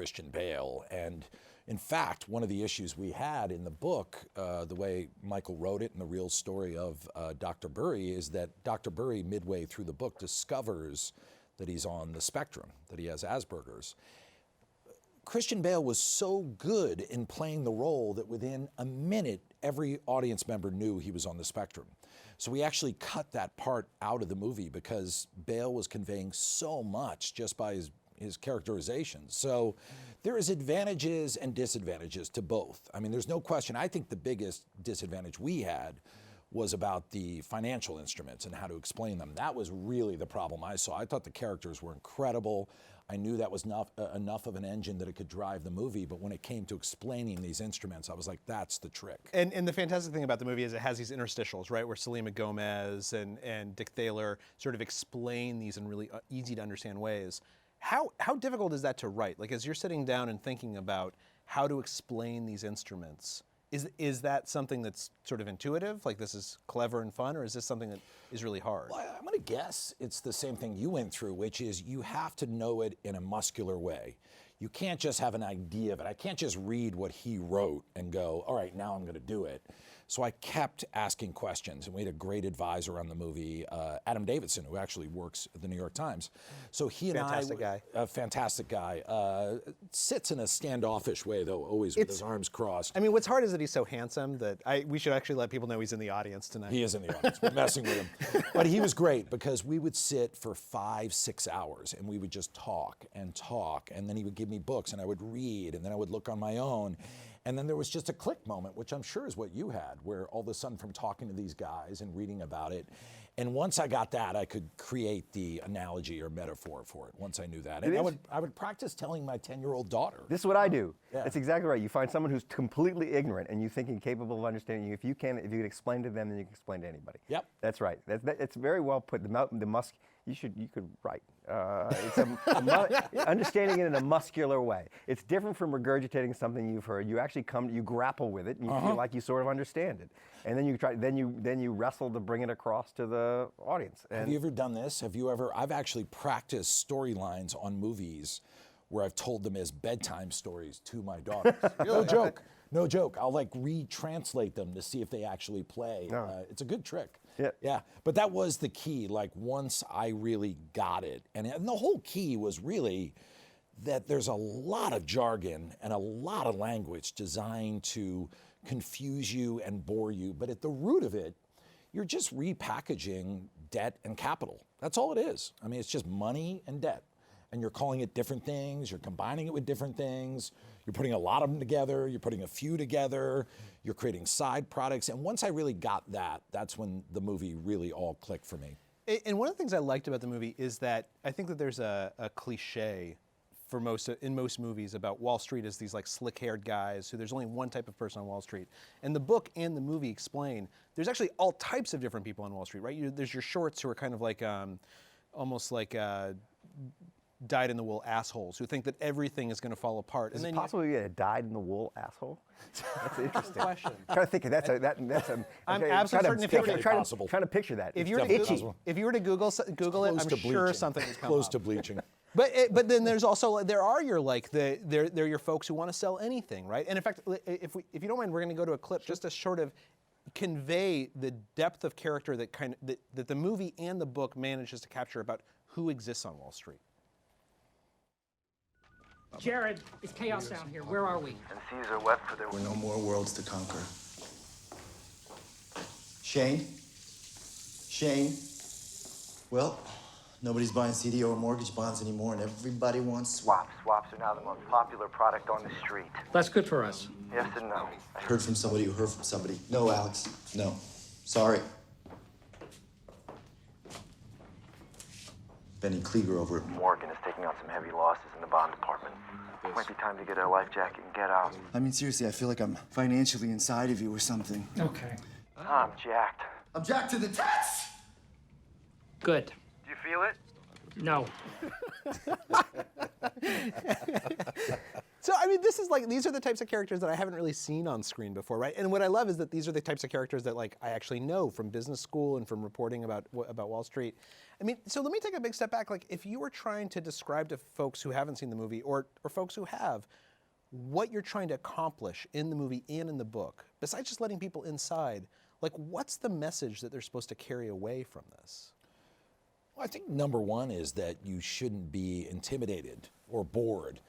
Christian Bale. And in fact, one of the issues we had in the book, the way Michael wrote it and the real story of Dr. Burry, is that Dr. Burry, midway through the book, discovers that he's on the spectrum, that he has Asperger's. Christian Bale was so good in playing the role that within a minute, every audience member knew he was on the spectrum. So we actually cut that part out of the movie because Bale was conveying so much just by his characterization. So there is advantages and disadvantages to both. I mean, there's no question. I think the biggest disadvantage we had was about the financial instruments and how to explain them. That was really the problem I saw. I thought the characters were incredible. I knew that was enough of an engine that it could drive the movie, but when it came to explaining these instruments, I was like, that's the trick. And the fantastic thing about the movie is it has these interstitials, right, where Selena Gomez and Dick Thaler sort of explain these in really easy to understand ways. How difficult is that to write? Like, as you're sitting down and thinking about how to explain these instruments, is that something that's sort of intuitive, like this is clever and fun, or is this something that is really hard? Well, I'm gonna guess it's the same thing you went through, which is you have to know it in a muscular way. You can't just have an idea of it. I can't just read what he wrote and go, all right, now I'm gonna do it. So I kept asking questions, and we had a great advisor on the movie, Adam Davidson, who actually works at the New York Times. So he and a fantastic guy, sits in a standoffish way though, always with his arms crossed. I mean, what's hard is that he's so handsome that we should actually let people know he's in the audience tonight. He is in the audience, we're messing with him. But he was great because we would sit for 5-6 hours and we would just talk, and then he would give me books and I would read, and then I would look on my own. And then there was just a click moment, which I'm sure is what you had, where all of a sudden from talking to these guys and reading about it, and once I got that, I could create the analogy or metaphor for it, once I knew that. And I would practice telling my 10-year-old daughter. This is what I do. Yeah. That's exactly right. You find someone who's completely ignorant and you think incapable of understanding you. If you can explain to them, then you can explain to anybody. Yep. That's right. It's very well put. You could write. Understanding it in a muscular way. It's different from regurgitating something you've heard. You actually you grapple with it, and you feel like you sort of understand it. And then you wrestle to bring it across to the audience. And have you ever done this? I've actually practiced storylines on movies where I've told them as bedtime stories to my daughters. No joke. I'll like retranslate them to see if they actually play. It's a good trick. Yeah. But that was the key. Like once I really got it, and the whole key was really that there's a lot of jargon and a lot of language designed to confuse you and bore you. But at the root of it, you're just repackaging debt and capital. That's all it is. I mean, it's just money and debt. And you're calling it different things, you're combining it with different things, you're putting a lot of them together, you're putting a few together, you're creating side products. And once I really got that, that's when the movie really all clicked for me. And one of the things I liked about the movie is that I think that there's a cliche in most movies about Wall Street as these like slick-haired guys who there's only one type of person on Wall Street. And the book and the movie explain there's actually all types of different people on Wall Street, right? There's your shorts who are kind of like almost like dyed-in-the-wool assholes who think that everything is going to fall apart. Is it possible you get a dyed-in-the-wool asshole? That's interesting. Good question. I'm trying to think of that's a. I'm absolutely certain trying to picture that. If you were to Google it, I'm sure something is coming close to bleaching. But then there are your folks who want to sell anything, right? And in fact, if you don't mind, we're going to go to a clip just to sort of convey the depth of character that the movie and the book manages to capture about who exists on Wall Street. Jared, it's chaos down here. Where are we? And Caesar wept for there were no more worlds to conquer. Shane? Well, nobody's buying CDO or mortgage bonds anymore, and everybody wants swaps. Swaps are now the most popular product on the street. That's good for us. Yes and no. I heard from somebody who heard from somebody. No, Alex. No. Sorry. Benny Klieger over at Morgan is taking on some heavy losses in the bond department. Might be time to get a life jacket and get out. I mean, seriously, I feel like I'm financially inside of you or something. Okay. I'm jacked. I'm jacked to the tits! Good. Do you feel it? No. So, I mean, this is like, these are the types of characters that I haven't really seen on screen before, right? And what I love is that these are the types of characters that like I actually know from business school and from reporting about Wall Street. I mean, so let me take a big step back. Like, if you were trying to describe to folks who haven't seen the movie or folks who have, what you're trying to accomplish in the movie and in the book, besides just letting people inside, like, what's the message that they're supposed to carry away from this? Well, I think number one is that you shouldn't be intimidated or bored,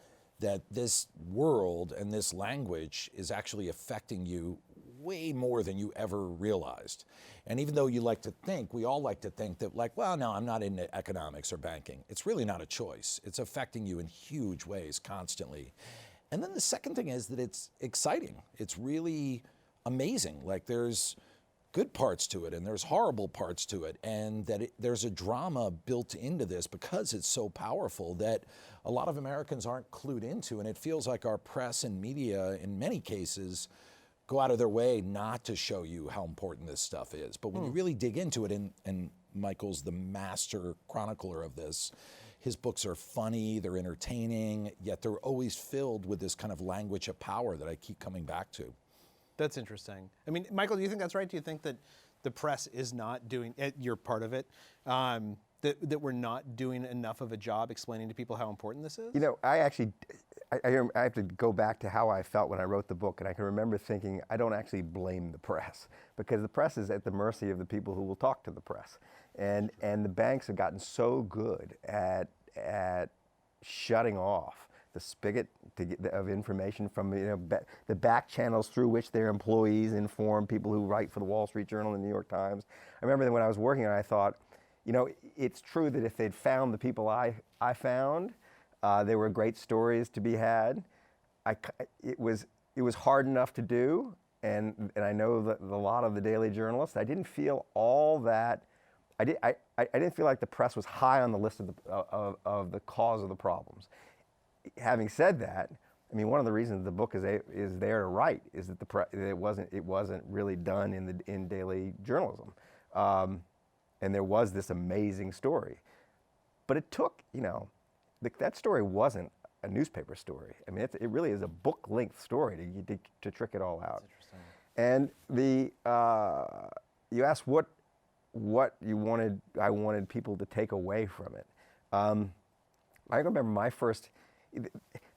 that this world and this language is actually affecting you way more than you ever realized. And even though you like to think, we all like to think that like, well, no, I'm not into economics or banking. It's really not a choice. It's affecting you in huge ways constantly. And then the second thing is that it's exciting. It's really amazing. Like, there's good parts to it and there's horrible parts to it, and that there's a drama built into this because it's so powerful that a lot of Americans aren't clued into, and it feels like our press and media in many cases go out of their way not to show you how important this stuff is. But when you really dig into it, and Michael's the master chronicler of this, his books are funny, they're entertaining, yet they're always filled with this kind of language of power that I keep coming back to. That's interesting. I mean, Michael, do you think that's right? Do you think that the press is not doing, you're part of it, that we're not doing enough of a job explaining to people how important this is? You know, I have to go back to how I felt when I wrote the book, and I can remember thinking, I don't actually blame the press, because the press is at the mercy of the people who will talk to the press. And the banks have gotten so good at shutting off the spigot of information from the back channels through which their employees inform people who write for the Wall Street Journal and the New York Times. I remember that when I was working on it, I thought, you know, it's true that if they'd found the people I found, there were great stories to be had. It was hard enough to do, and I know that a lot of the daily journalists, I didn't feel all that. I didn't feel like the press was high on the list of the cause of the problems. Having said that, I mean, one of the reasons the book is there to write is that it wasn't really done in daily journalism, and there was this amazing story, but it took, you know, that story wasn't a newspaper story. I mean, it really is a book-length story to trick it all out. And you asked what I wanted people to take away from it. I remember my first.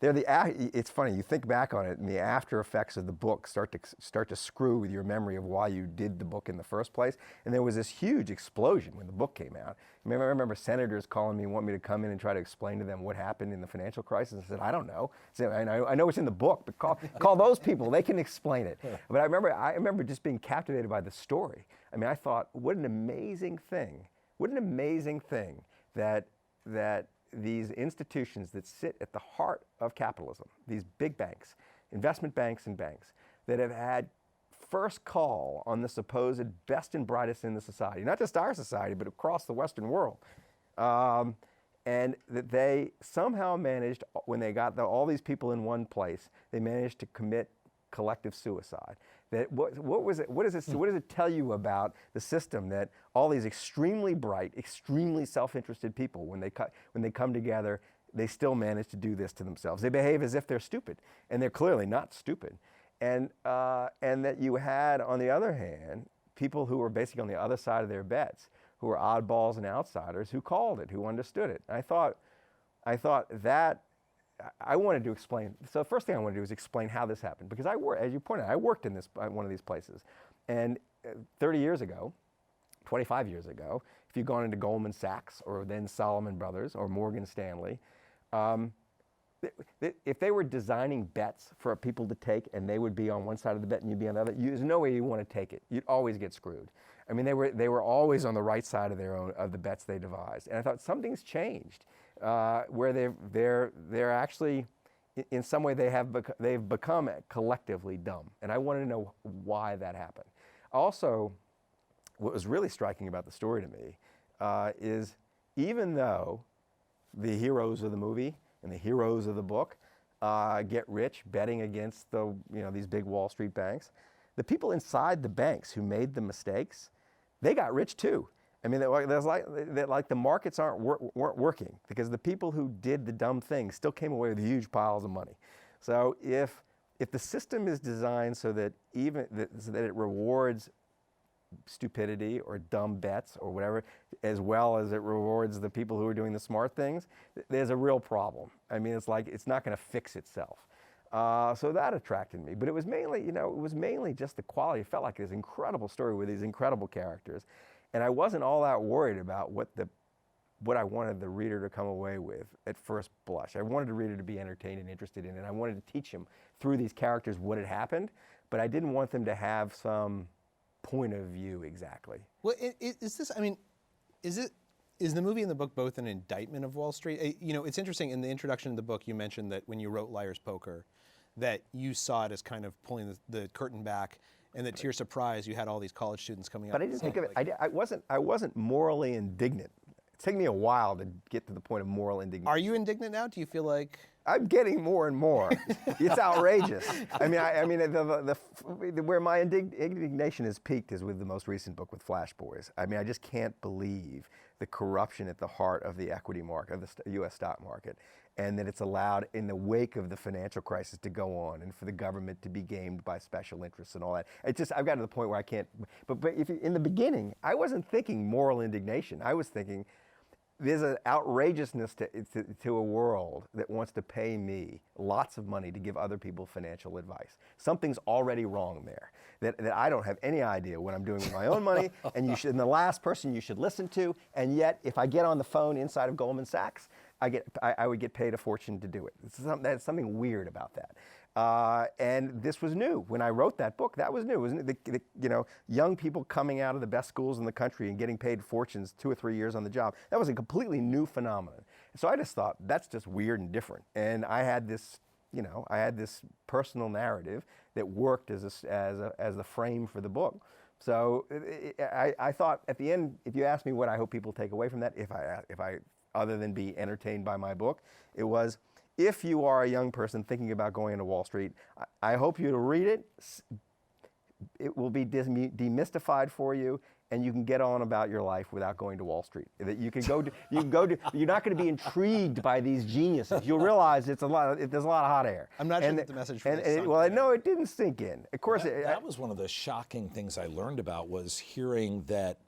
It's funny, you think back on it, and the after effects of the book start to screw with your memory of why you did the book in the first place. And there was this huge explosion when the book came out. I remember senators calling me and wanting me to come in and try to explain to them what happened in the financial crisis. I said, I don't know. I know it's in the book, but call those people. They can explain it. But I remember just being captivated by the story. I mean, I thought, what an amazing thing that these institutions that sit at the heart of capitalism, these big banks, investment banks and banks, that have had first call on the supposed best and brightest in the society, not just our society, but across the Western world. And that they somehow managed, when they got all these people in one place, they managed to commit collective suicide. That what does it tell you about the system that all these extremely bright, extremely self-interested people, when they come together, they still manage to do this to themselves? They behave as if they're stupid, and they're clearly not stupid. And that you had, on the other hand, people who were basically on the other side of their bets, who were oddballs and outsiders, who called it, who understood it. And I thought that. I wanted to explain, so the first thing I wanted to do was explain how this happened, because as you pointed out, I worked in one of these places, and 30 years ago, 25 years ago, if you'd gone into Goldman Sachs or then Salomon Brothers or Morgan Stanley, if they were designing bets for people to take and they would be on one side of the bet and you'd be on the other, there's no way you want to take it. You'd always get screwed. I mean, they were always on the right side of of the bets they devised, and I thought something's changed. Where they're actually, in some way, they've become collectively dumb, and I wanted to know why that happened. Also, what was really striking about the story to me is, even though the heroes of the movie and the heroes of the book get rich betting against these big Wall Street banks, the people inside the banks who made the mistakes, they got rich too. I mean, the markets weren't working, because the people who did the dumb things still came away with huge piles of money. So if the system is designed so that so that it rewards stupidity or dumb bets or whatever, as well as it rewards the people who are doing the smart things, there's a real problem. I mean, it's like it's not going to fix itself. So that attracted me, but it was mainly just the quality. It felt like this incredible story with these incredible characters, and I wasn't all that worried about what I wanted the reader to come away with at first blush. I wanted the reader to be entertained and interested in it. I wanted to teach him through these characters what had happened, but I didn't want them to have some point of view exactly. Well, is this? I mean, is the movie and the book both an indictment of Wall Street? You know, it's interesting. In the introduction of the book, you mentioned that when you wrote Liar's Poker, that you saw it as kind of pulling the curtain back, and that to your surprise, you had all these college students coming up. But I didn't think of it. I wasn't morally indignant. It's taken me a while to get to the point of moral indignation. Are you indignant now? Do you feel like? I'm getting more and more. It's outrageous. I mean, where my indignation has peaked is with the most recent book with Flash Boys. I mean, I just can't believe the corruption at the heart of the equity market, of the U.S. stock market, and that it's allowed in the wake of the financial crisis to go on, and for the government to be gamed by special interests and all that. It's just, I've gotten to the point where I can't. But in the beginning, I wasn't thinking moral indignation. I was thinking, there's an outrageousness to a world that wants to pay me lots of money to give other people financial advice. Something's already wrong there, that I don't have any idea what I'm doing with my own money, and the last person you should listen to, and yet if I get on the phone inside of Goldman Sachs, I would get paid a fortune to do it. There's something weird about that. And this was new. When I wrote that book, that was new, wasn't it? Young people coming out of the best schools in the country and getting paid fortunes 2 or 3 years on the job. That was a completely new phenomenon. So I just thought, that's just weird and different. And I had this, personal narrative that worked as the frame for the book. So I thought at the end, if you ask me what I hope people take away from that, if I other than be entertained by my book, it was, if you are a young person thinking about going into Wall Street, I hope you to read it. It will be demystified for you, and you can get on about your life without going to Wall Street. That you can go to, you're not going to be intrigued by these geniuses. You'll realize there's a lot of hot air. I'm not sure that the message for this. Well, no, it didn't sink in. Of course, that was one of the shocking things I learned about, was hearing that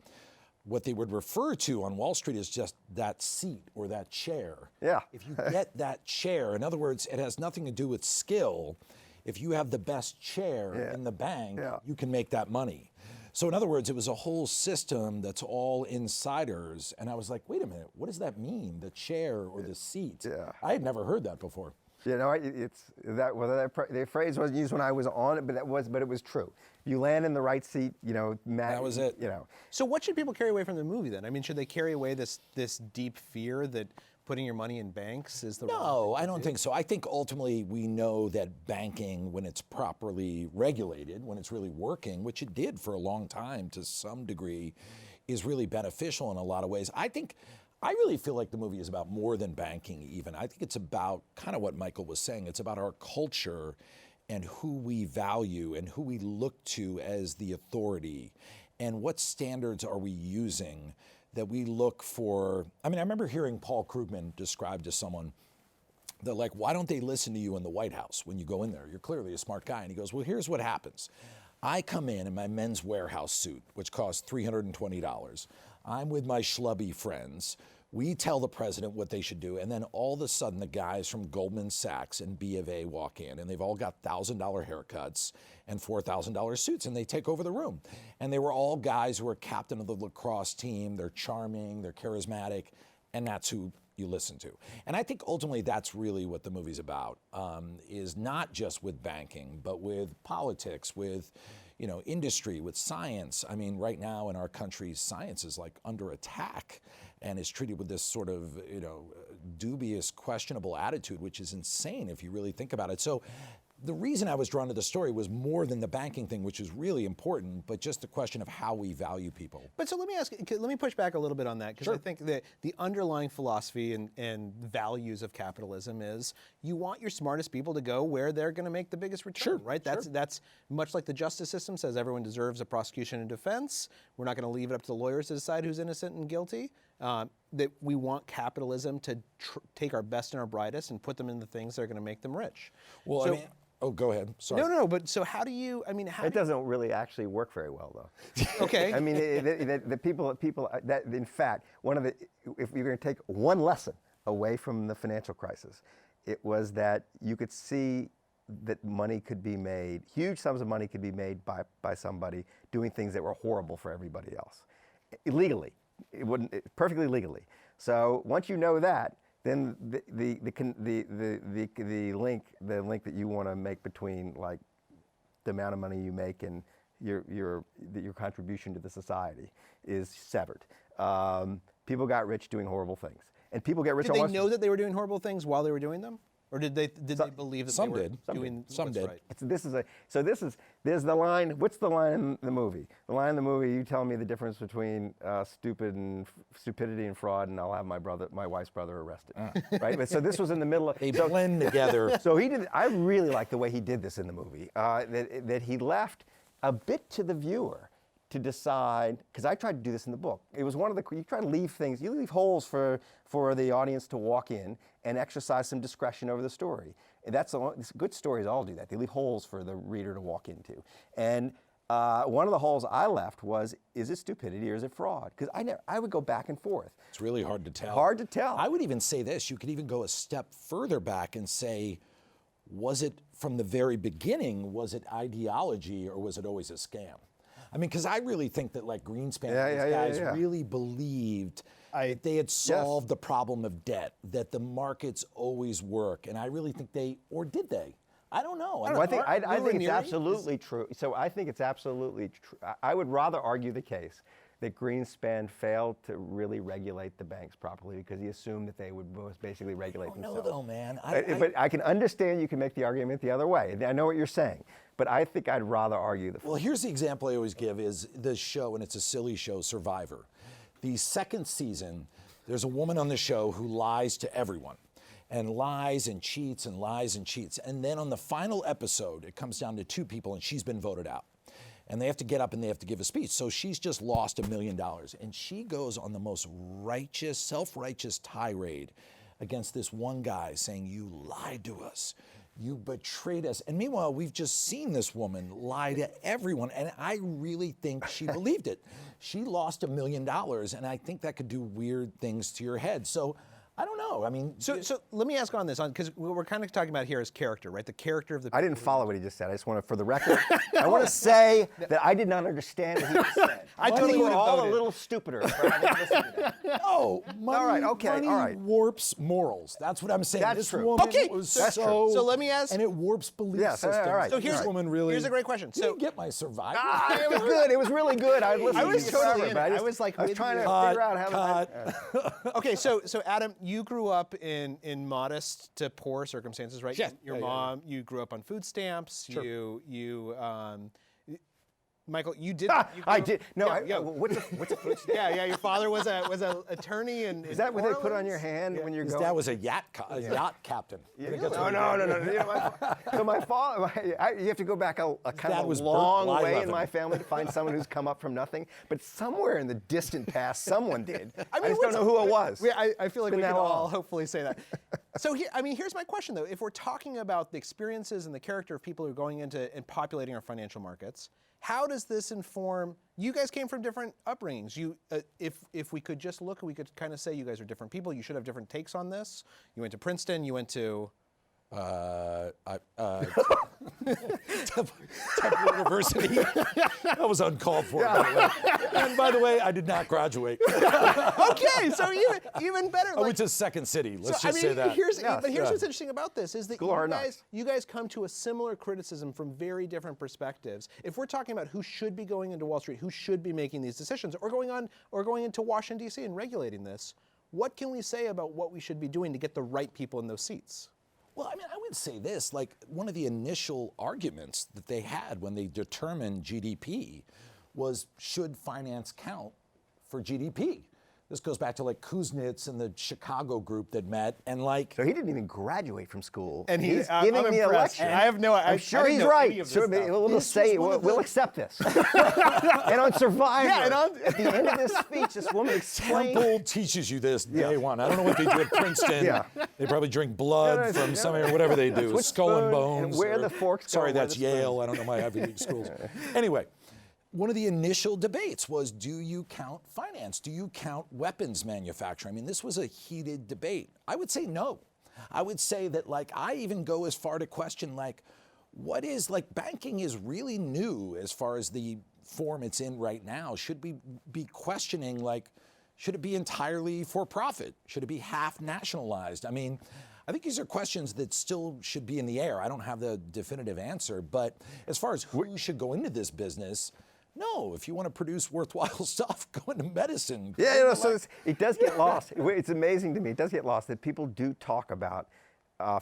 what they would refer to on Wall Street is just that seat or that chair. Yeah. If you get that chair, in other words, it has nothing to do with skill. If you have the best chair in the bank, you can make that money. So in other words, it was a whole system that's all insiders. And I was like, wait a minute, what does that mean? The chair or the seat? Yeah. I had never heard that before. The phrase wasn't used when I was on it, but it was true. You land in the right seat, that was it. So what should people carry away from the movie then? I mean, should they carry away this deep fear that putting your money in banks is the wrong thing? No, I don't think so. I think ultimately we know that banking, when it's properly regulated, when it's really working, which it did for a long time to some degree, is really beneficial in a lot of ways. I really feel like the movie is about more than banking even. I think it's about kind of what Michael was saying. It's about our culture and who we value and who we look to as the authority, and what standards are we using that we look for. I mean, I remember hearing Paul Krugman described to someone, they're like, why don't they listen to you in the White House when you go in there? You're clearly a smart guy. And he goes, well, here's what happens. I come in my Men's Warehouse suit, which costs $320. I'm with my schlubby friends. We tell the president what they should do, and then all of a sudden the guys from Goldman Sachs and B of A walk in, and they've all got $1,000 haircuts and $4,000 suits, and they take over the room. And they were all guys who were captain of the lacrosse team. They're charming, they're charismatic, and that's who you listen to. And I think ultimately that's really what the movie's about, is not just with banking, but with politics, with industry, with science. I mean, right now in our country, science is like under attack and is treated with this sort of, dubious, questionable attitude, which is insane if you really think about it. So the reason I was drawn to the story was more than the banking thing, which is really important, but just the question of how we value people. But so let me push back a little bit on that, because I think that the underlying philosophy and values of capitalism is you want your smartest people to go where they're going to make the biggest return, right? That's much like the justice system says everyone deserves a prosecution and defense. We're not going to leave it up to the lawyers to decide who's innocent and guilty. that we want capitalism to take our best and our brightest and put them in the things that are going to make them rich. Well, So- I mean, oh, go ahead. Sorry. No. But so how do you? I mean, how? It doesn't really actually work very well, though. Okay. I mean, the people that, in fact, if you're going to take one lesson away from the financial crisis, it was that you could see that money could be made, huge sums of money could be made by somebody doing things that were horrible for everybody else, illegally. It wouldn't perfectly legally. So once you know that, then the link that you want to make between like the amount of money you make and your contribution to the society is severed. People got rich doing horrible things, and people get rich. Did they know that they were doing horrible things while they were doing them, or did they believe that some they were did. doing Some what's did. right? There's the line. What's the line in the movie? The line in the movie. You tell me the difference between stupidity and fraud, and I'll have my wife's brother arrested. Right. But so this was in the middle of. They blend together. So he did. I really like the way he did this in the movie. That he left a bit to the viewer to decide, because I tried to do this in the book. It was one of the, you try to leave things, you leave holes for the audience to walk in and exercise some discretion over the story. And good stories all do that. They leave holes for the reader to walk into. And one of the holes I left was, is it stupidity or is it fraud? Because I would go back and forth. It's really hard to tell. Hard to tell. I would even say this. You could even go a step further back and say, was it from the very beginning, was it ideology or was it always a scam? I mean, because I really think that like Greenspan, these guys really believed that they had solved the problem of debt, that the markets always work. And I really think or did they? I don't know. I think it's absolutely true. So I think it's absolutely true. I would rather argue the case that Greenspan failed to really regulate the banks properly because he assumed that they would most basically regulate themselves. No, though, man. But I can understand you can make the argument the other way. I know what you're saying, but I think I'd rather argue the. Well, here's the example I always give is this show, and it's a silly show, Survivor. The second season, there's a woman on the show who lies to everyone. And lies and cheats and lies and cheats. And then on the final episode, it comes down to two people, and she's been voted out. And they have to get up and they have to give a speech. So she's just lost $1 million. And she goes on the most righteous, self-righteous tirade against this one guy saying, you lied to us. You betrayed us. And meanwhile, we've just seen this woman lie to everyone. And I really think she believed it. She lost $1 million. And I think that could do weird things to your head. So I don't know. I mean, so let me ask on this, because what we're kind of talking about here is character, right? The character of the. I didn't follow what he just said. I just want to, for the record, I want to say that I did not understand what he just said. I totally think we're would've all voted. a little stupider for having listened to that. no, money, money warps morals. That's what I'm saying. That's this true. woman Okay, was that's so. true. So let me ask. And it warps belief Yes, all systems. right. So here's This woman really. here's a great question. You So didn't get my Survivor. It was good. It was really good. I listened I was to you totally forever, in it. but I was like I was with trying you. to figure out how to. Okay, so Adam, you grew up in modest to poor circumstances, right? Yeah. Your mom, you grew up on food stamps. Sure. Michael, you did. I did. No, Yeah, what's a food stamp? yeah. Your father was a attorney, and Is that what they put on your hand when you're His going? dad was a yacht captain. No. You know, so my father, you have to go back a kind dad of was a Burt long way in Lyleven. my family to find someone who's come up from nothing. But somewhere in the distant past, someone did. I mean, just don't know who it was. I feel like Been we that can all long. hopefully say that. So here's my question though: if we're talking about the experiences and the character of people who are going into and populating our financial markets, how does this inform? You guys came from different upbringings. If we could just look, we could kind of say you guys are different people. You should have different takes on this. You went to Princeton. You went to. Temple University. That was uncalled for. By the way. And by the way, I did not graduate. Okay, so even better. I went to Second City. Let's just say that. Here's what's interesting about this is that School of Hard Knocks. you guys come to a similar criticism from very different perspectives. If we're talking about who should be going into Wall Street, who should be making these decisions, or going into Washington D.C. and regulating this, what can we say about what we should be doing to get the right people in those seats? Well, I mean, I would say this, like one of the initial arguments that they had when they determined GDP was, should finance count for GDP? this goes back to like Kuznets and the Chicago group that met, and like. So he didn't even graduate from school. And he's I'm giving me a impressed. lecture. I have no. I'm sure he's right. So we'll say we'll accept this. And on Survivor, at the end of this speech, this woman explained. Temple teaches you this day one. I don't know what they do at Princeton. They probably drink blood from somebody or whatever they do. Switch Skull and spoon Bones. and where the forks go, Sorry, where that's the spoons. Yale. I don't know my Ivy League schools. Anyway, one of the initial debates was, do you count finance? Do you count weapons manufacturing? I mean, this was a heated debate. I would say no. I would say that, like, I even go as far to question, like, what is, like, banking is really new as far as the form it's in right now. Should we be questioning, like, should it be entirely for profit? Should it be half nationalized? I mean, I think these are questions that still should be in the air. I don't have the definitive answer, but as far as who should go into this business, no, if you want to produce worthwhile stuff, go into medicine. So it does get lost. It's amazing to me. It does get lost that people do talk about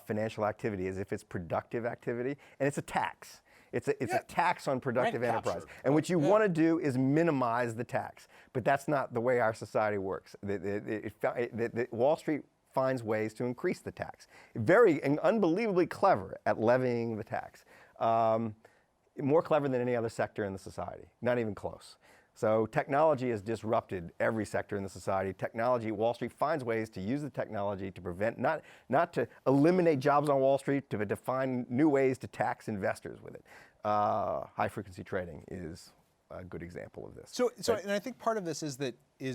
financial activity as if it's productive activity, and it's a tax. It's a tax on productive Rent enterprise. capture. And what you want to do is minimize the tax. But that's not the way our society works. Wall Street finds ways to increase the tax. Very and unbelievably clever at levying the tax. More clever than any other sector in the society, not even close. So technology has disrupted every sector in the society. Wall Street finds ways to use the technology to prevent, not to eliminate jobs on Wall Street, but to find new ways to tax investors with it. High frequency trading is a good example of this. So, and I think part of this is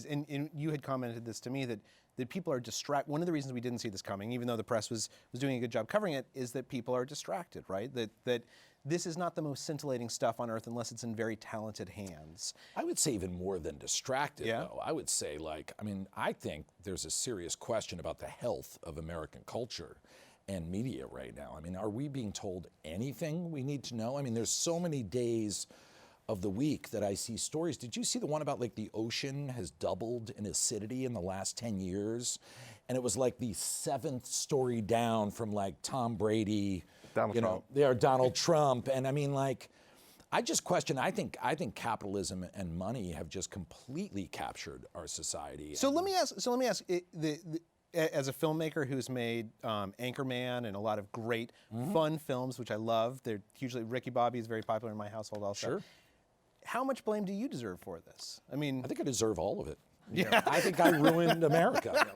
and you had commented this to me, that people are distracted. One of the reasons we didn't see this coming, even though the press was doing a good job covering it, is that people are distracted, right? That this is not the most scintillating stuff on earth unless it's in very talented hands. I would say even more than distracted, though. I would say, like, I mean, I think there's a serious question about the health of American culture and media right now. I mean, are we being told anything we need to know? I mean, there's so many days of the week that I see stories. Did you see the one about, like, the ocean has doubled in acidity in the last 10 years? And it was like the 7th story down from, like, Tom Brady, Donald Trump. And I mean, like, I just question, I think capitalism and money have just completely captured our society. So let me ask, as a filmmaker who's made Anchorman and a lot of great fun films, which I love, they're hugely, Ricky Bobby is very popular in my household also. Sure. How much blame do you deserve for this? I mean, I think I deserve all of it. Yeah. I think I ruined America.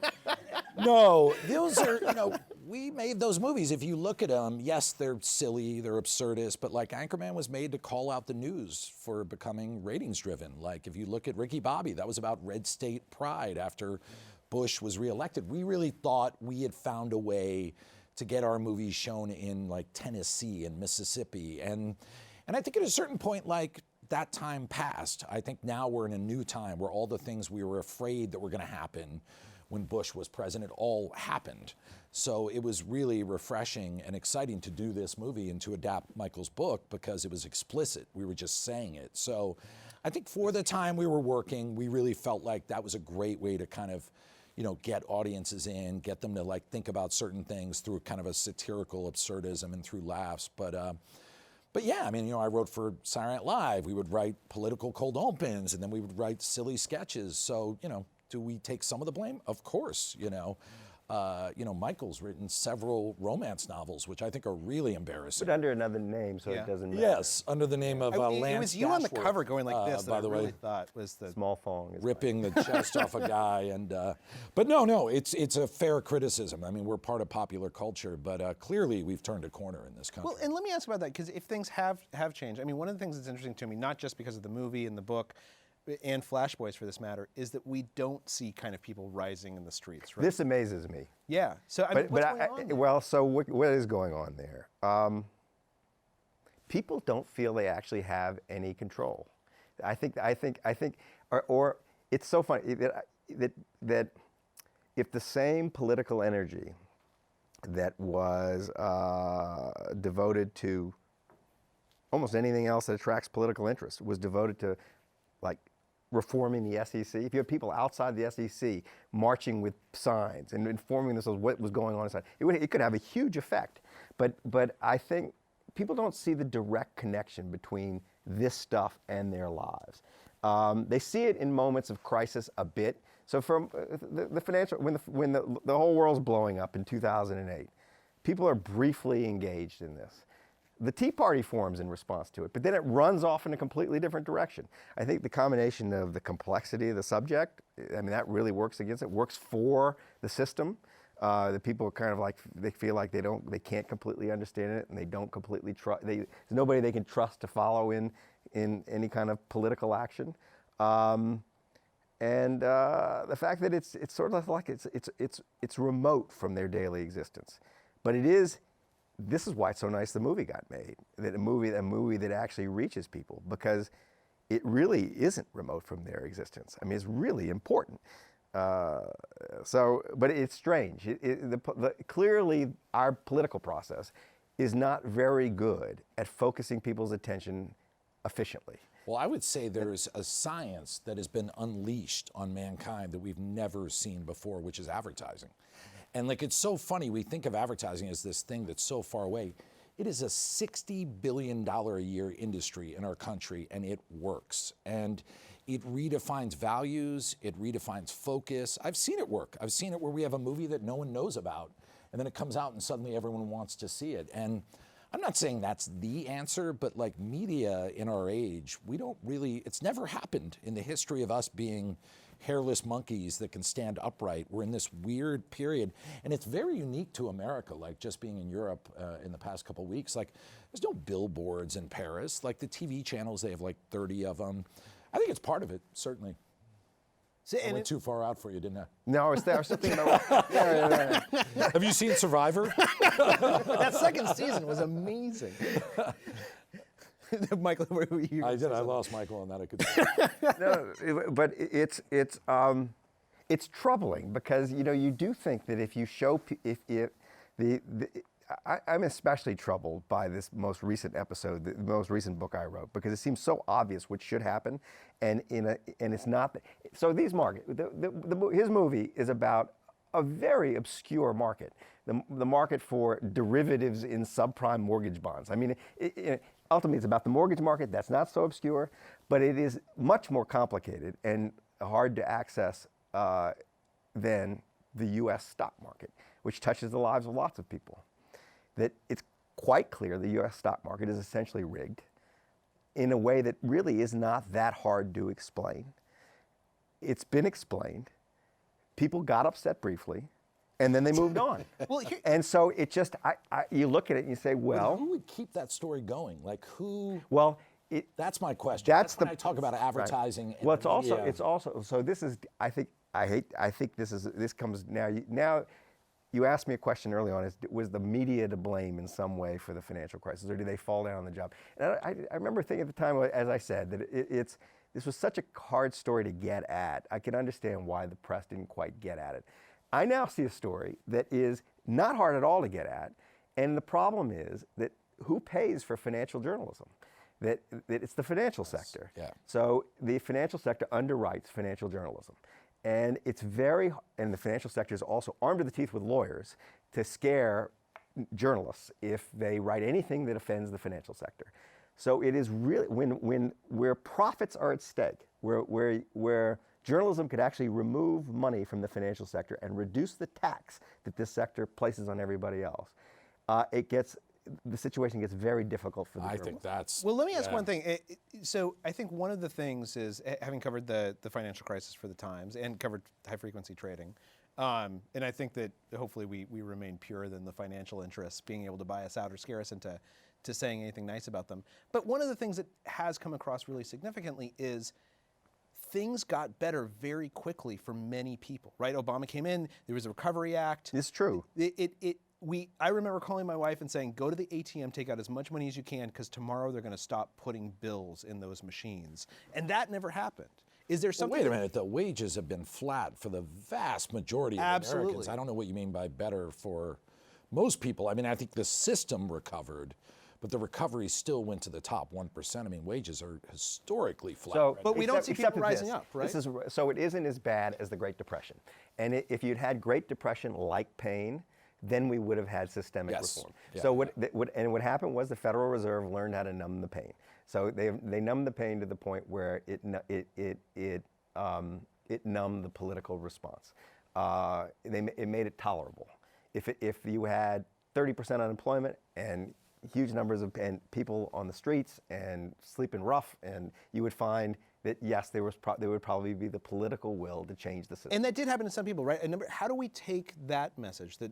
No, those are, we made those movies. If you look at them, yes, they're silly, they're absurdist, but like Anchorman was made to call out the news for becoming ratings driven. Like if you look at Ricky Bobby, that was about red state pride after Bush was reelected. We really thought we had found a way to get our movies shown in like Tennessee and Mississippi. And I think at a certain point, like, that time passed. I think now we're in a new time where all the things we were afraid that were going to happen when Bush was president all happened. So it was really refreshing and exciting to do this movie and to adapt Michael's book because it was explicit. We were just saying it. So I think for the time we were working, we really felt like that was a great way to kind of, get audiences in, get them to like think about certain things through kind of a satirical absurdism and through laughs. But yeah, I mean, I wrote for Saturday Night Live. We would write political cold opens, and then we would write silly sketches. So, do we take some of the blame? Of course, Michael's written several romance novels, which I think are really embarrassing. But under another name, so it doesn't matter. Yes, under the name of Lance It was you on the Dashworth, cover going like this that by I the really way. thought was the... Small Fong. Ripping the chest off a guy. But no, it's a fair criticism. I mean, we're part of popular culture, but clearly we've turned a corner in this country. Well, and let me ask about that, because if things have changed, I mean, one of the things that's interesting to me, not just because of the movie and the book, and Flash Boys for this matter, is that we don't see kind of people rising in the streets, right? This amazes me. Yeah. So I mean, what's going on there? Well, so what is going on there? People don't feel they actually have any control. I think, or it's so funny that if the same political energy that was devoted to almost anything else that attracts political interest was devoted to, like, reforming the SEC. If you have people outside the SEC marching with signs and informing themselves what was going on inside, it could have a huge effect. But I think people don't see the direct connection between this stuff and their lives. They see it in moments of crisis a bit. So from the financial, when the whole world's blowing up in 2008, people are briefly engaged in this. The Tea Party forms in response to it, but then it runs off in a completely different direction. I think the combination of the complexity of the subject, I mean, that really works against it, works for the system. The people are kind of like, they feel like they can't completely understand it, and they don't completely trust, there's nobody they can trust to follow in any kind of political action. And the fact that it's sort of like it's remote from their daily existence. But this is why it's so nice the movie got made, that a movie that actually reaches people, because it really isn't remote from their existence. I mean, it's really important. But it's strange. Clearly, our political process is not very good at focusing people's attention efficiently. Well, I would say there's a science that has been unleashed on mankind that we've never seen before, which is advertising. And like, it's so funny, we think of advertising as this thing that's so far away. It is a $60 billion a year industry in our country, and it works. And it redefines values, it redefines focus. I've seen it work. I've seen it where we have a movie that no one knows about, and then it comes out and suddenly everyone wants to see it. And I'm not saying that's the answer, but like media in our age, we don't really, it's never happened in the history of us being hairless monkeys that can stand upright. We're in this weird period, and it's very unique to America, like just being in Europe in the past couple of weeks. Like, there's no billboards in Paris. Like, the TV channels, they have like 30 of them. I think it's part of it, certainly. See, I went too far out for you, didn't I? No, I was thinking about, yeah. Have you seen Survivor? That second season was amazing. Michael, where were you? I did. I lost Michael on that. I could say. No, but it's troubling, because you do think that if you show I'm especially troubled by this most recent episode, the most recent book I wrote, because it seems so obvious what should happen, and it's not. So his movie is about a very obscure market, the market for derivatives in subprime mortgage bonds. I mean, ultimately, it's about the mortgage market. That's not so obscure, but it is much more complicated and hard to access than the U.S. stock market, which touches the lives of lots of people. That it's quite clear the U.S. stock market is essentially rigged in a way that really is not that hard to explain. It's been explained. People got upset briefly, and then they moved on. And so it just, you look at it and you say, well, but who would keep that story going? Like, who? Well, that's my question. That's when I talk about advertising. Right. Well, it's also. So this is. I think this comes now. Now, you asked me a question early on: was the media to blame in some way for the financial crisis, or did they fall down on the job? And I remember thinking at the time, as I said, that this was such a hard story to get at. I can understand why the press didn't quite get at it. I now see a story that is not hard at all to get at, and the problem is that who pays for financial journalism? That it's the financial sector. Yeah. So the financial sector underwrites financial journalism. And and the financial sector is also armed to the teeth with lawyers to scare journalists if they write anything that offends the financial sector. So it is really, where profits are at stake, where journalism could actually remove money from the financial sector and reduce the tax that this sector places on everybody else, the situation gets very difficult for the journalist. I think that's... Well, let me ask one thing. So I think one of the things is, having covered the financial crisis for the Times and covered high-frequency trading, and I think that hopefully we remain purer than the financial interests being able to buy us out or scare us into saying anything nice about them. But one of the things that has come across really significantly is things got better very quickly for many people, right? Obama came in, there was a Recovery Act. It's true. I remember calling my wife and saying, go to the ATM, take out as much money as you can, because tomorrow they're going to stop putting bills in those machines. And that never happened. Is there something? Well, wait a minute. The wages have been flat for the vast majority of Americans. I don't know what you mean by better for most people. I mean, I think the system recovered, but the recovery still went to the top 1%. I mean, wages are historically flat. So, but we don't see people rising up, right? So it isn't as bad as the Great Depression. And if you'd had Great Depression-like pain, then we would have had systemic reform. Yeah. So what happened was the Federal Reserve learned how to numb the pain. So they numbed the pain to the point where it it numbed the political response. It made it tolerable. If you had 30% unemployment and huge numbers of people on the streets and sleeping rough, and you would find that yes, there would probably be the political will to change the system. And that did happen to some people, right? How do we take that message that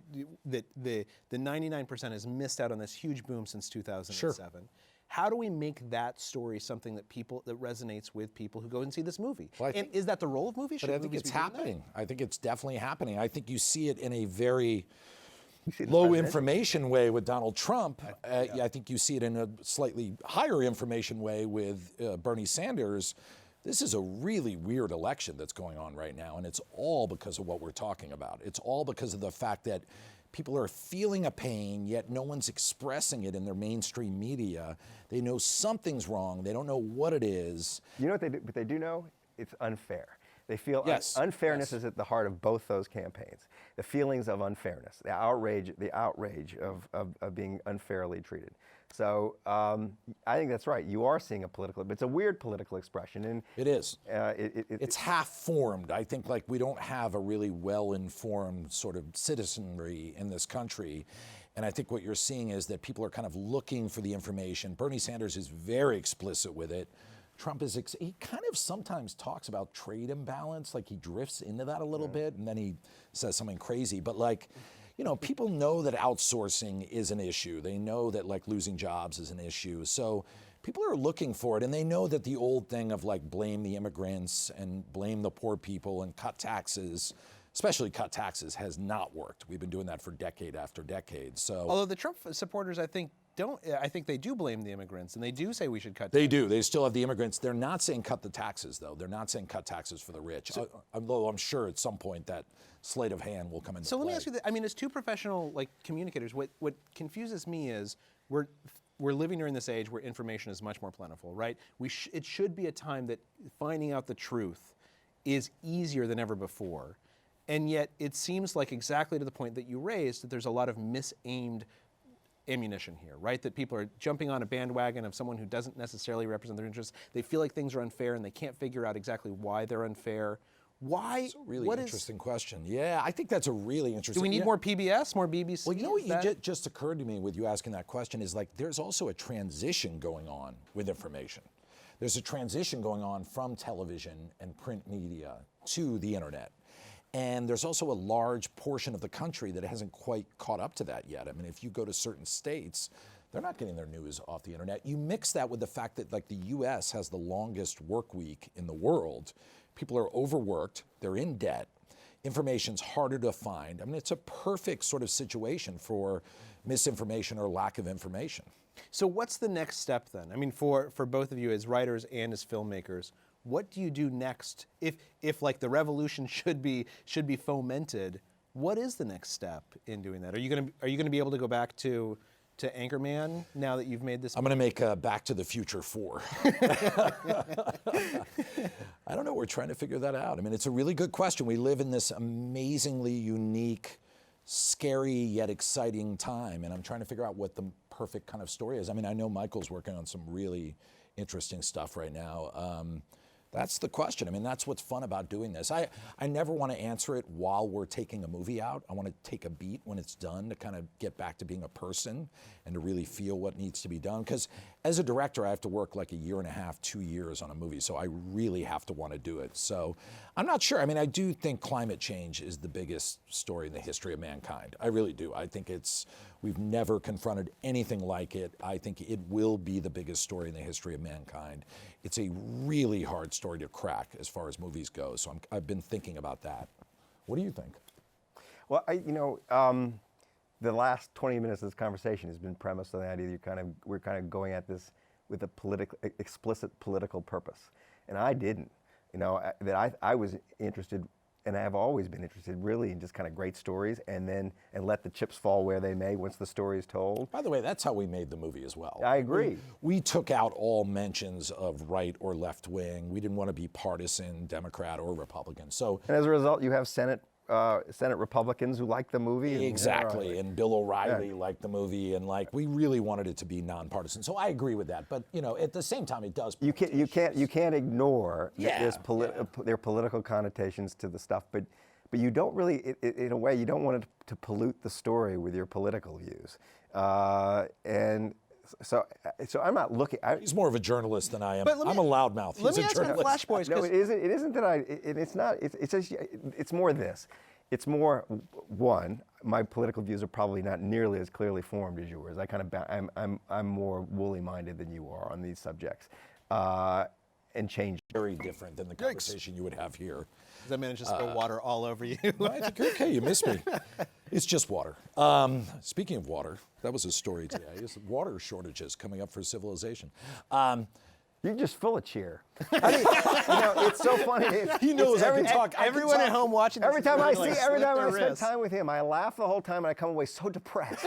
the 99% has missed out on this huge boom since 2007? Sure. How do we make that story something that resonates with people who go and see this movie? Well, and is that the role of movies? But I think it's happening. I think it's definitely happening. I think you see it in a very low information way with Donald Trump. I think you see it in a slightly higher information way with Bernie Sanders. This is a really weird election that's going on right now, and it's all because of what we're talking about. It's all because of the fact that people are feeling a pain, yet no one's expressing it in their mainstream media. They know something's wrong. They don't know what it is. You know what they do? But they do know it's unfair. They feel unfairness is at the heart of both those campaigns. The feelings of unfairness, the outrage of being unfairly treated. So I think that's right. You are seeing it's a weird political expression. And it is. It's half-formed. I think like we don't have a really well-informed sort of citizenry in this country. And I think what you're seeing is that people are kind of looking for the information. Bernie Sanders is very explicit with it. Trump he kind of sometimes talks about trade imbalance, like he drifts into that a little bit, and then he says something crazy. But like, you know, people know that outsourcing is an issue. They know that like losing jobs is an issue. So people are looking for it, and they know that the old thing of like blame the immigrants and blame the poor people and cut taxes, especially cut taxes, has not worked. We've been doing that for decade after decade. So although the Trump supporters, I think they do blame the immigrants, and they do say we should cut taxes. They do. They still have the immigrants. They're not saying cut the taxes, though. They're not saying cut taxes for the rich. Although I'm sure at some point that sleight of hand will come into play. So let me ask you this. I mean, as two professional communicators, what confuses me is we're living during this age where information is much more plentiful, right? It should be a time that finding out the truth is easier than ever before. And yet it seems like exactly to the point that you raised that there's a lot of misaimed ammunition here, right? That people are jumping on a bandwagon of someone who doesn't necessarily represent their interests. They feel like things are unfair and they can't figure out exactly why they're unfair. Why? That's a really interesting question. Yeah, I think that's a really interesting. Do we need more PBS, more BBC? Well, you know what just occurred to me with you asking that question is like there's also a transition going on with information. There's a transition going on from television and print media to the internet. And there's also a large portion of the country that hasn't quite caught up to that yet. I mean, if you go to certain states, they're not getting their news off the internet. You mix that with the fact that like the US has the longest work week in the world. People are overworked, they're in debt, information's harder to find. I mean, it's a perfect sort of situation for misinformation or lack of information. So what's the next step then? I mean, for both of you as writers and as filmmakers, what do you do next? If like the revolution should be fomented, what is the next step in doing that? Are you gonna be able to go back to Anchorman now that you've made this? I'm gonna make Back to the Future 4. I don't know. We're trying to figure that out. I mean, it's a really good question. We live in this amazingly unique, scary yet exciting time, and I'm trying to figure out what the perfect kind of story is. I mean, I know Michael's working on some really interesting stuff right now. That's the question. I mean, that's what's fun about doing this. I never want to answer it while we're taking a movie out. I want to take a beat when it's done to kind of get back to being a person and to really feel what needs to be done. Because as a director, I have to work like 1.5 years, 2 years on a movie. So I really have to want to do it. So I'm not sure. I mean, I do think climate change is the biggest story in the history of mankind. I really do. I think we've never confronted anything like it. I think it will be the biggest story in the history of mankind. It's a really hard story to crack as far as movies go. So I've been thinking about that. What do you think? Well, the last 20 minutes of this conversation has been premised on the idea that we're kind of going at this with a explicit political purpose, and I didn't. I was interested, and I have always been interested, really, in just kind of great stories, and let the chips fall where they may once the story is told. By the way, that's how we made the movie as well. I agree. We took out all mentions of right or left wing. We didn't want to be partisan, Democrat or Republican. So, and as a result, you have Senate Senate Republicans who liked the movie. And, Exactly, and Bill O'Reilly liked the movie, and like we really wanted it to be nonpartisan. So I agree with that, but you know, at the same time, it does. You can't ignore Yeah, that there are political connotations to the stuff, but you don't really, in a way, you don't want it to pollute the story with your political views, and. So I'm not looking. He's more of a journalist than I am. But let me- I'm a loudmouth. Let He's me a ask on journalist. Flash Boys. No, 'cause- it isn't that it's not. It's more this. It's more one. My political views are probably not nearly as clearly formed as yours. I'm more woolly minded than you are on these subjects, and change. Very different than the conversation you would have here. Does that manage to spill water all over you? I think you're okay. You missed me. It's just water. Speaking of water, that was a story today. It's water shortages coming up for civilization. You're just full of cheer. I mean, it's so funny. He knows I can talk. Everyone at home watching this Every is time I gonna, see, like, every slip time I their spend wrists. time with him, I laugh the whole time and I come away so depressed.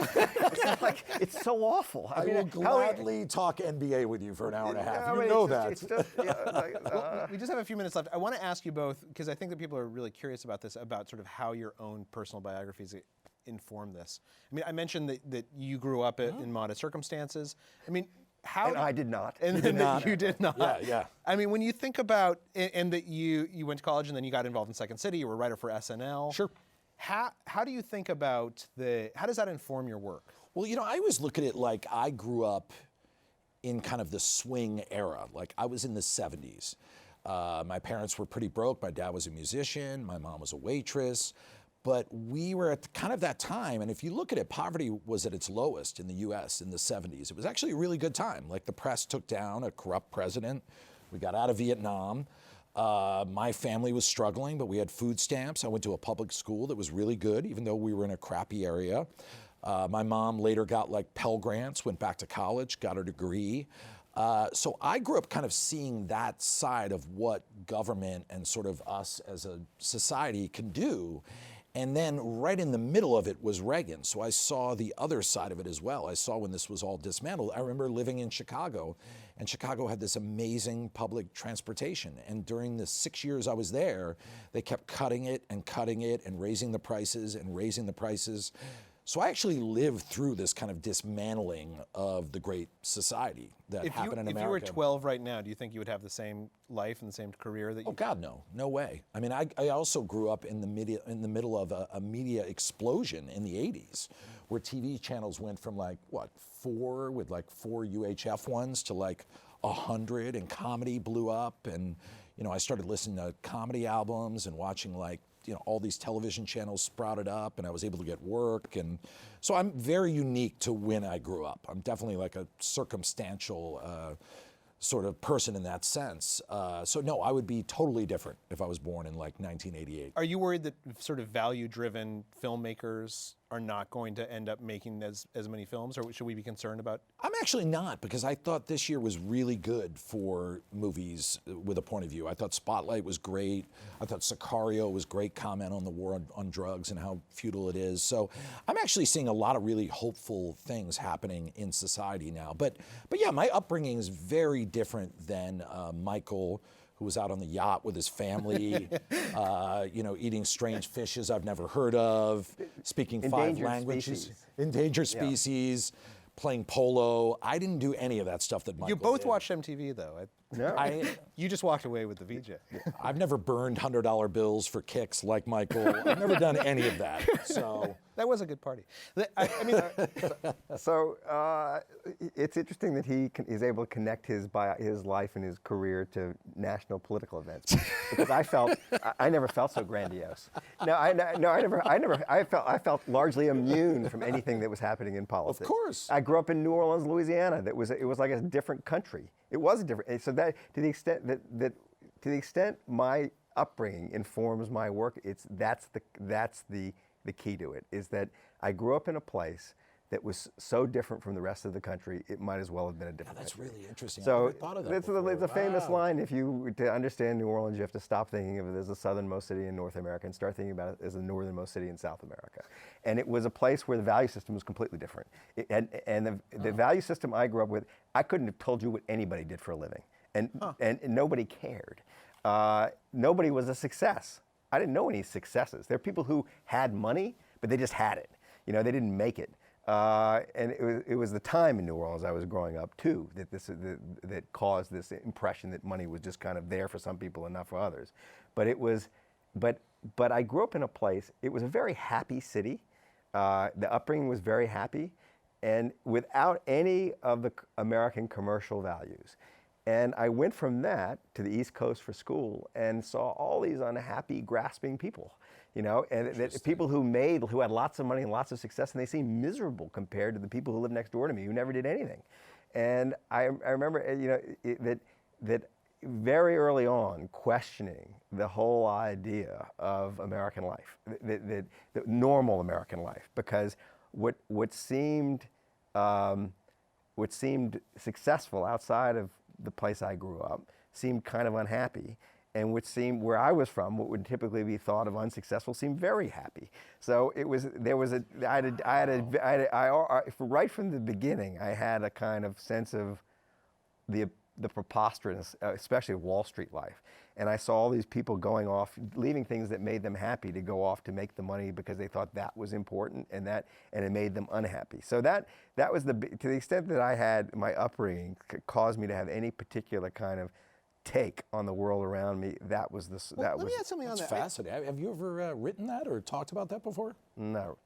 It's so awful. I will gladly talk NBA with you for an hour and a half. You know that. We just have a few minutes left. I want to ask you both, because I think that people are really curious about this, about sort of how your own personal biographies inform this. I mean, I mentioned that you grew up in modest circumstances. I mean, how? And I did not. And did not. You did not. Yeah. I mean, when you think about, and that you went to college and then you got involved in Second City, you were a writer for SNL. Sure. How do you think about how does that inform your work? Well, you know, I always look at it like I grew up in kind of the swing era. Like I was in the 70s. My parents were pretty broke. My dad was a musician. My mom was a waitress. But we were at kind of that time, and if you look at it, poverty was at its lowest in the US in the 70s. It was actually a really good time. Like the press took down a corrupt president. We got out of Vietnam. My family was struggling, but we had food stamps. I went to a public school that was really good, even though we were in a crappy area. My mom later got like Pell Grants, went back to college, got her degree. So I grew up kind of seeing that side of what government and sort of us as a society can do. And then right in the middle of it was Reagan. So I saw the other side of it as well. I saw when this was all dismantled. I remember living in Chicago, and Chicago had this amazing public transportation. And during the 6 years I was there, they kept cutting it and raising the prices and raising the prices. So I actually lived through this kind of dismantling of the great society that happened in America. If you were 12 right now, do you think you would have the same life and the same career that you? Oh God, no, no way. I mean, I also grew up in the middle of a media explosion in the 80s, where TV channels went from like four UHF ones to like 100, and comedy blew up, and I started listening to comedy albums and watching all these television channels sprouted up, and I was able to get work. And so I'm very unique to when I grew up. I'm definitely like a circumstantial sort of person in that sense. So no, I would be totally different if I was born in like 1988. Are you worried that sort of value-driven filmmakers are not going to end up making as many films, or should we be concerned about? I'm actually not, because I thought this year was really good for movies with a point of view. I thought Spotlight was great. I thought Sicario was great comment on the war on drugs and how futile it is. So I'm actually seeing a lot of really hopeful things happening in society now. But yeah, my upbringing is very different than Michael, who was out on the yacht with his family, eating strange fishes I've never heard of, speaking 5 languages, endangered species, playing polo. I didn't do any of that stuff that Michael You both did. watched MTV, though. No. You just walked away with the VJ. I've never burned $100 bills for kicks like Michael. I've never done any of that. So That was a good party. I mean, So it's interesting that he is able to connect his life and his career to national political events, because I never felt so grandiose. I felt largely immune from anything that was happening in politics. Of course. I grew up in New Orleans, Louisiana. It was like a different country. It was different. So that to the extent my upbringing informs my work, that's the key to it, is that I grew up in a place that was so different from the rest of the country, it might as well have been a different that's country. really interesting. I So never thought of that it's before. a famous Wow. line. To understand New Orleans, you have to stop thinking of it as the southernmost city in North America and start thinking about it as the northernmost city in South America. And it was a place where the value system was completely different. The value system I grew up with, I couldn't have told you what anybody did for a living. And nobody cared. Nobody was a success. I didn't know any successes. There are people who had money, but they just had it. You know, they didn't make it. And it was the time in New Orleans I was growing up too that caused this impression that money was just kind of there for some people and not for others. But it was, but I grew up in a place. It was a very happy city. The upbringing was very happy, and without any of the American commercial values. And I went from that to the East Coast for school and saw all these unhappy, grasping people, you know, and people who had lots of money and lots of success, and they seemed miserable compared to the people who lived next door to me who never did anything. And I remember, you know, that very early on questioning the whole idea of American life, the normal American life, because what seemed successful outside of the place I grew up seemed kind of unhappy, and which seemed, where I was from, what would typically be thought of unsuccessful seemed very happy. So right from the beginning, I had a kind of sense of the preposterousness, especially of Wall Street life. And I saw all these people going off, leaving things that made them happy to go off to make the money because they thought that was important, and it made them unhappy. So that was to the extent that I had my upbringing caused me to have any particular kind of take on the world around me. That was the. Let me add something on that. Fascinating. Have you ever written that or talked about that before? No.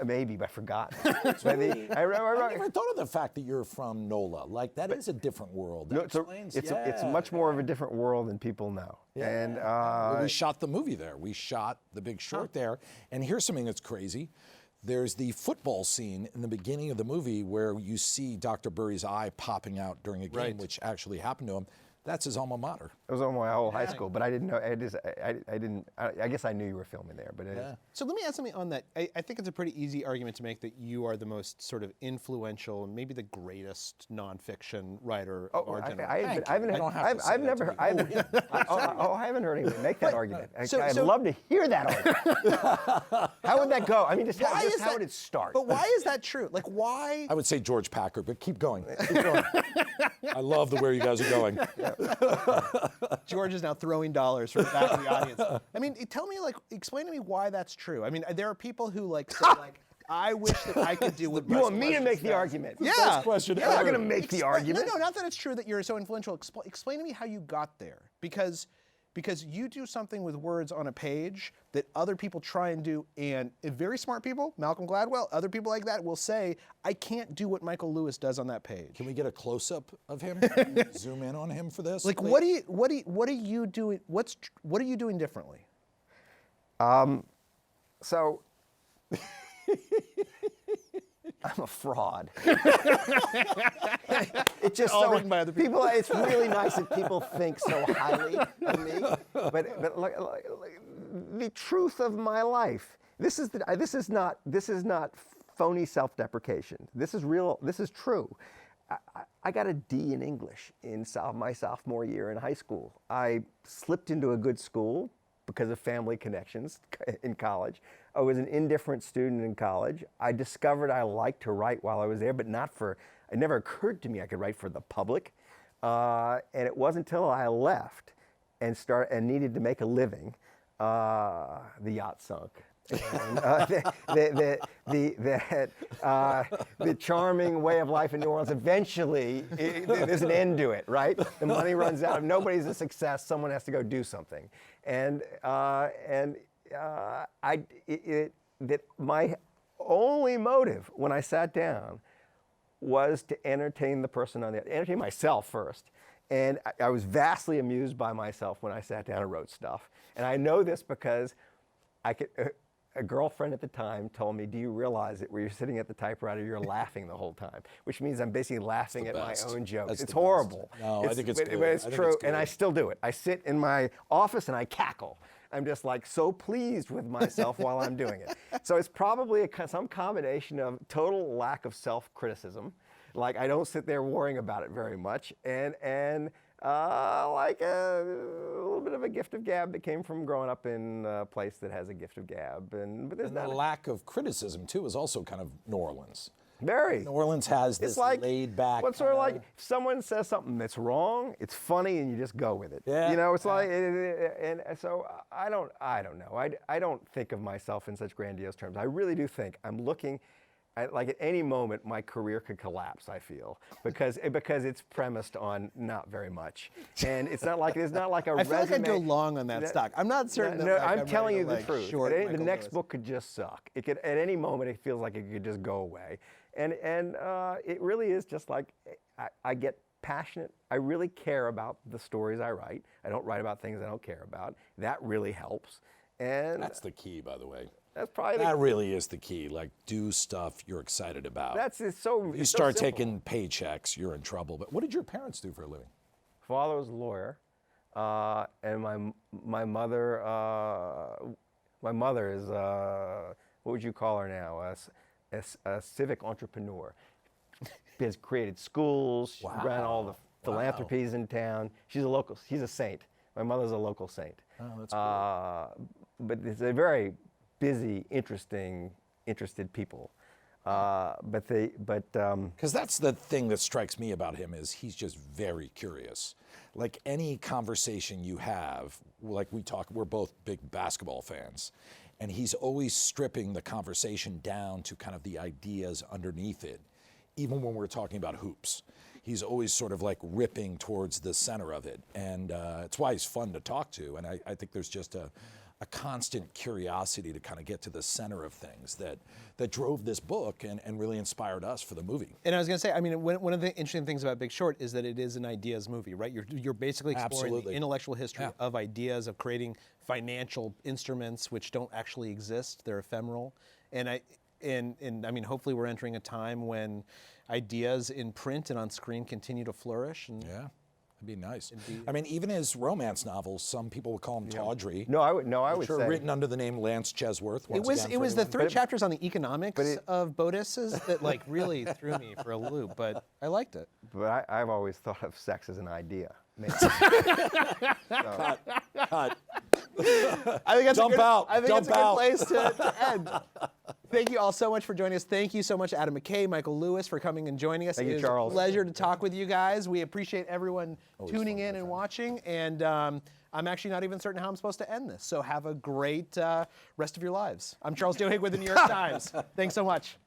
Maybe, but I forgot. I never thought of the fact that you're from NOLA. Like, that is a different world. That explains, it's much more of a different world than people know. Yeah. And well, we shot the movie there. We shot The Big Short there. And here's something that's crazy. There's the football scene in the beginning of the movie where you see Dr. Burry's eye popping out during a game, which actually happened to him. That's his alma mater. It was on my whole high school, but I didn't know. I guess I knew you were filming there, but So let me add something on that. I think it's a pretty easy argument to make that you are the most sort of influential, maybe the greatest nonfiction writer of our generation. I haven't heard anybody make that argument. I'd love to hear that argument. How would that go? I mean, how would it start? But why is that true? Like, why? I would say George Packard, but keep going. Keep going. I love the where you guys are going. George is now throwing dollars from the back of the audience. I mean, explain to me why that's true. I mean, there are people who say, I wish that I could do what. You want me to make the argument? Yeah. First question. I'm not going to make the argument. No, not that it's true that you're so influential. Explain to me how you got there, because you do something with words on a page that other people try and do, and very smart people, Malcolm Gladwell, other people like that will say, I can't do what Michael Lewis does on that page. Can we get a close-up of him? Zoom in on him for this? Like, what are you doing? What are you doing differently? So I'm a fraud. It's just all written by other people. It's really nice that people think so highly of me. But like, the truth of my life. This is not phony self-deprecation. This is real. This is true. I got a D in English in my sophomore year in high school. I slipped into a good school because of family connections in college. I was an indifferent student in college. I discovered I liked to write while I was there, but it never occurred to me I could write for the public. And it wasn't until I left and needed to make a living, the yacht sunk. And, the charming way of life in New Orleans, eventually, there's an end to it, right? The money runs out. If nobody's a success, someone has to go do something. That my only motive when I sat down was to entertain entertain myself first. And I was vastly amused by myself when I sat down and wrote stuff. And I know this because a girlfriend at the time told me, do you realize that when you're sitting at the typewriter, you're laughing the whole time? Which means I'm basically laughing at my own jokes. It's horrible. No, I think it's good. But it's true, and I still do it. I sit in my office and I cackle. I'm just like so pleased with myself while I'm doing it. So it's probably some combination of total lack of self-criticism. Like, I don't sit there worrying about it very much, and like a little bit of a gift of gab that came from growing up in a place that has a gift of gab. But there's the lack of criticism too is also kind of New Orleans. Very. New Orleans has this It's like laid back. Well, it's sort of like if someone says something that's wrong, it's funny, and you just go with it. Yeah, You know, it's yeah. like, and so I don't know. I don't think of myself in such grandiose terms. I really do think I'm looking. Like at any moment, my career could collapse. I feel because it's premised on not very much, and it's not like a I feel resume. like I'd go long on that stock. I'm not certain. No, that, like, I'm telling you ready the to, truth. short The Michael next Lewis. book could just suck. It could at any moment. It feels like it could just go away, and it really is just like I get passionate. I really care about the stories I write. I don't write about things I don't care about. That really helps, and That's the key, by the way. that's probably That really is the key. Like, do stuff you're excited about. it's so. You it's so start simple. taking paychecks, you're in trouble. But what did your parents do for a living? Father was a lawyer, and my mother is what would you call her now? A civic entrepreneur. Has created schools. She ran all the philanthropies in town. She's a saint. My mother's a local saint. Oh, that's cool. But it's a very busy, interested people. Because that's the thing that strikes me about him is he's just very curious. Like any conversation you have, like we're both big basketball fans, and he's always stripping the conversation down to kind of the ideas underneath it. Even when we're talking about hoops, he's always sort of like ripping towards the center of it. And it's why he's fun to talk to. And I think there's just a constant curiosity to kind of get to the center of things that drove this book and really inspired us for the movie. And I was going to say, I mean, one of the interesting things about Big Short is that it is an ideas movie, right? You're basically exploring Absolutely. the intellectual history of ideas, of creating financial instruments which don't actually exist; they're ephemeral. And I mean, hopefully, we're entering a time when ideas in print and on screen continue to flourish. And Yeah, that'd be nice. I mean, even his romance novels, some people would call them tawdry. No, I would which are say written under the name Lance Chesworth. It was the 3 chapters on the economics of Bodis's that like really threw me for a loop, but I liked it. But I've always thought of sex as an idea. Maybe. Cut. I think that's Dump a good, out. I think Dump that's a good out. place to end. Thank you all so much for joining us. Thank you so much, Adam McKay, Michael Lewis, for coming and joining us. Thank you, It was Charles. a pleasure to talk with you guys. We appreciate everyone tuning in and watching. And I'm actually not even certain how I'm supposed to end this. So have a great rest of your lives. I'm Charles Duhigg with the New York Times. Thanks so much.